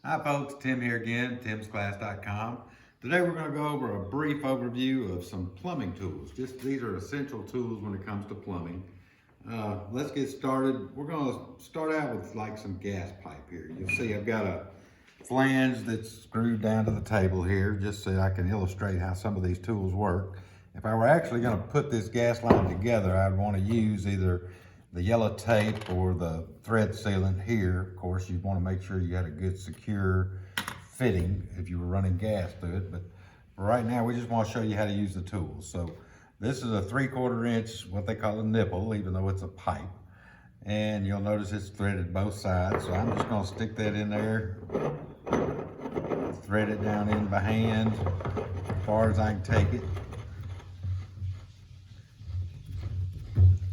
Hi folks, Tim here again, timsclass.com. Today we're going to go over a brief overview of some plumbing tools. These are essential tools when it comes to plumbing. Let's get started. We're going to start out with like some gas pipe here. You'll see I've got a flange that's screwed down to the table here just so I can illustrate how some of these tools work. If I were actually going to put this gas line together, I'd want to use either the yellow tape or the thread sealant here. Of course, you'd want to make sure you had a good secure fitting if you were running gas through it. But for right now, we just want to show you how to use the tools. So this is a 3/4 inch, what they call a nipple, even though it's a pipe. And you'll notice it's threaded both sides. So I'm just going to stick that in there, thread it down in by hand as far as I can take it.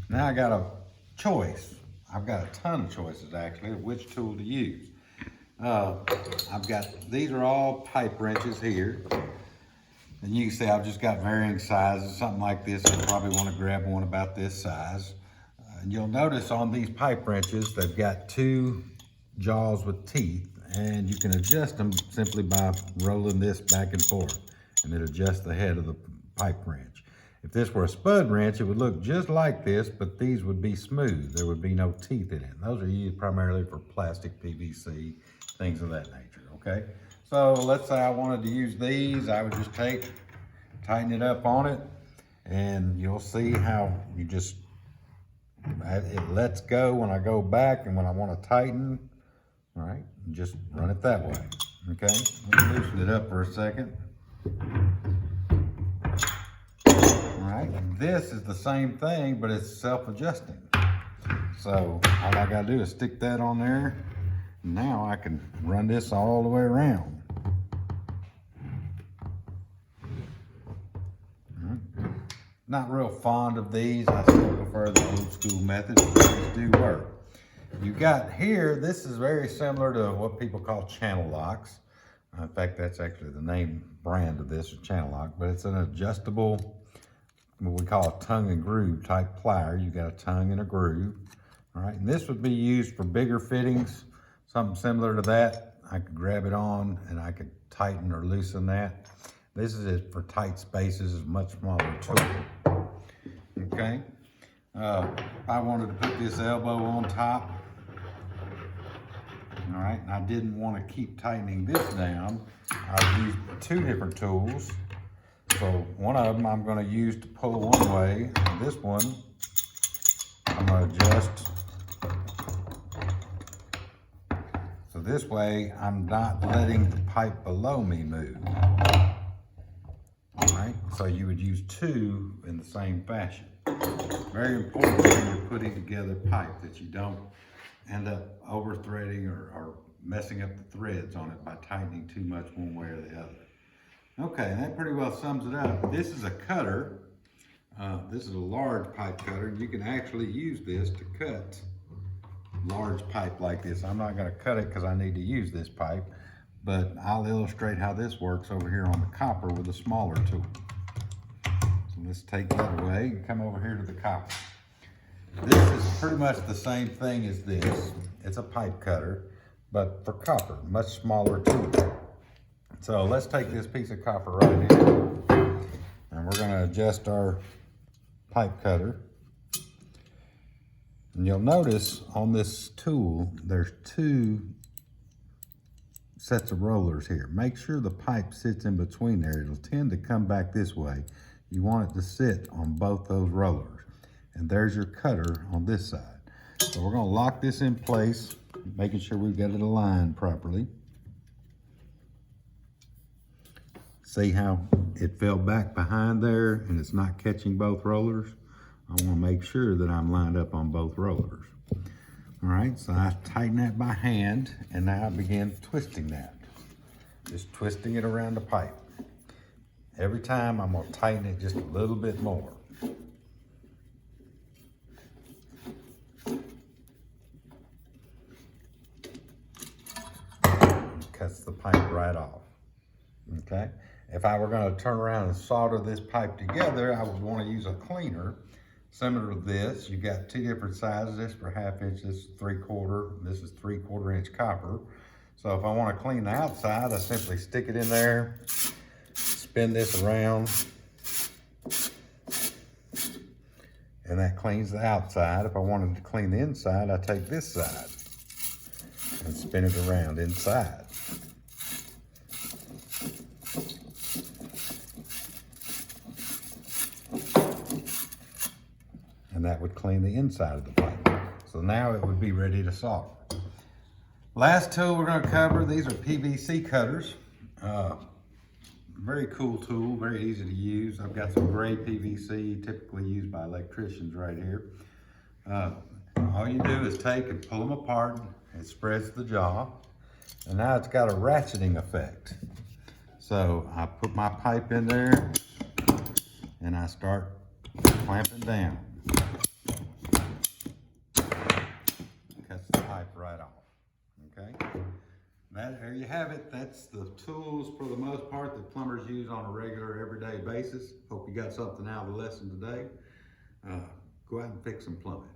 Now I got a choice. I've got a ton of choices actually of which tool to use. These are all pipe wrenches here. And you can see I've just got varying sizes, something like this. You probably want to grab one about this size. And you'll notice on these pipe wrenches, they've got two jaws with teeth, and you can adjust them simply by rolling this back and forth, and it adjusts the head of the pipe wrench. If this were a spud wrench, it would look just like this, but these would be smooth. There would be no teeth in it. And those are used primarily for plastic, PVC, things of that nature, okay? So let's say I wanted to use these. I would just tighten it up on it, and you'll see how it lets go when I go back, and when I want to tighten, all right, just run it that way, okay? Let me loosen it up for a second. This is the same thing, but it's self-adjusting. So all I gotta do is stick that on there. Now I can run this all the way around. Not real fond of these. I still prefer the old school method, but these do work. You got here, this is very similar to what people call channel locks. In fact, that's actually the name brand of this, is channel lock, but it's an adjustable, what we call a tongue and groove type plier. You got a tongue and a groove. All right, and this would be used for bigger fittings, something similar to that. I could grab it on and I could tighten or loosen that. This is it for tight spaces, is much smaller tool. Okay, if I wanted to put this elbow on top, all right, and I didn't want to keep tightening this down, I'll use two different tools. So one of them I'm going to use to pull one way, and this one I'm going to adjust. So this way I'm not letting the pipe below me move. All right, so you would use two in the same fashion. Very important when you're putting together pipe that you don't end up over threading or messing up the threads on it by tightening too much one way or the other. Okay, that pretty well sums it up. This is a cutter. This is a large pipe cutter, and you can actually use this to cut large pipe like this. I'm not going to cut it because I need to use this pipe, but I'll illustrate how this works over here on the copper with a smaller tool. So let's take that away and come over here to the copper. This is pretty much the same thing as this. It's a pipe cutter, but for copper, much smaller tool. So let's take this piece of copper right here, and we're going to adjust our pipe cutter. And you'll notice on this tool, there's two sets of rollers here. Make sure the pipe sits in between there. It'll tend to come back this way. You want it to sit on both those rollers. And there's your cutter on this side. So we're going to lock this in place, making sure we've got it aligned properly. See how it fell back behind there and it's not catching both rollers? I want to make sure that I'm lined up on both rollers. All right, so I tighten that by hand, and now I begin twisting that. Just twisting it around the pipe. Every time I'm going to tighten it just a little bit more. Cuts the pipe right off. Okay, if I were going to turn around and solder this pipe together, I would want to use a cleaner similar to this. You got two different sizes. This for 1/2 inch, this is 3/4, this is 3/4 inch copper. So if I want to clean the outside, I simply stick it in there, spin this around, and that cleans the outside. If I wanted to clean the inside, I take this side and spin it around inside. And that would clean the inside of the pipe. So now it would be ready to solder. Last tool we're going to cover, these are PVC cutters. Very cool tool, very easy to use. I've got some gray PVC, typically used by electricians right here. All you do is take and pull them apart. It spreads the jaw. And now it's got a ratcheting effect. So I put my pipe in there and I start clamping down. Cuts the pipe right off. Okay, there you have it. That's the tools for the most part that plumbers use on a regular, everyday basis. Hope you got something out of the lesson today. Go out and fix some plumbing.